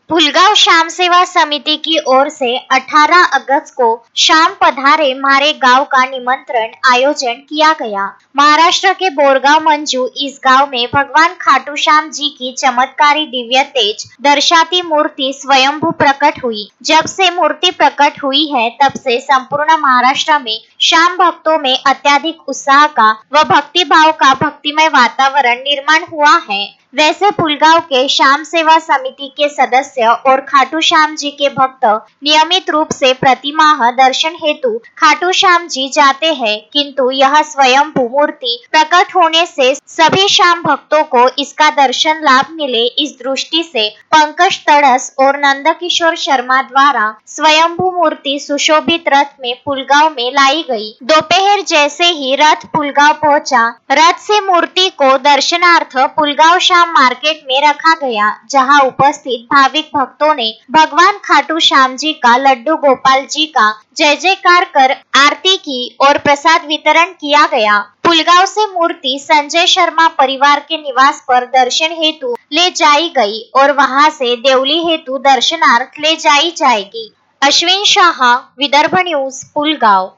पुलगांव शाम सेवा समिति की ओर से 18 अगस्त को शाम पधारे हमारे गांव का निमंत्रण आयोजन किया गया। महाराष्ट्र के बोरगांव मंजू इस गांव में भगवान खाटू श्याम जी की चमत्कारी दिव्य तेज दर्शाती मूर्ति स्वयंभू प्रकट हुई। जब से मूर्ति प्रकट हुई है तब से संपूर्ण महाराष्ट्र में श्याम भक्तों में अत्यधिक उत्साह का व भक्ति भाव का भक्तिमय वातावरण निर्माण हुआ है। वैसे पुलगांव के शाम सेवा समिति के सदस्य और खाटू श्याम जी के भक्त नियमित रूप से प्रतिमाह दर्शन हेतु खाटू श्याम जी जाते हैं, किंतु यह स्वयंभू मूर्ति प्रकट होने से सभी श्याम भक्तों को इसका दर्शन लाभ मिले, इस दृष्टि से पंकज तड़स और नंदकिशोर शर्मा द्वारा स्वयंभू मूर्ति सुशोभित रथ में पुलगांव में लाई गई। दोपहर जैसे ही रथ पुलगांव पहुंचा, रथ से मूर्ति को दर्शनार्थ पुलगांव मार्केट में रखा गया, जहां उपस्थित भाविक भक्तों ने भगवान खाटू श्याम जी का लड्डू गोपाल जी का जय जयकार कर आरती की और प्रसाद वितरण किया गया। पुलगांव से मूर्ति संजय शर्मा परिवार के निवास पर दर्शन हेतु ले जाई गई और वहां से देवली हेतु दर्शनार्थ ले जाई जाएगी। अश्विन शाह, विदर्भ न्यूज, पुलगांव।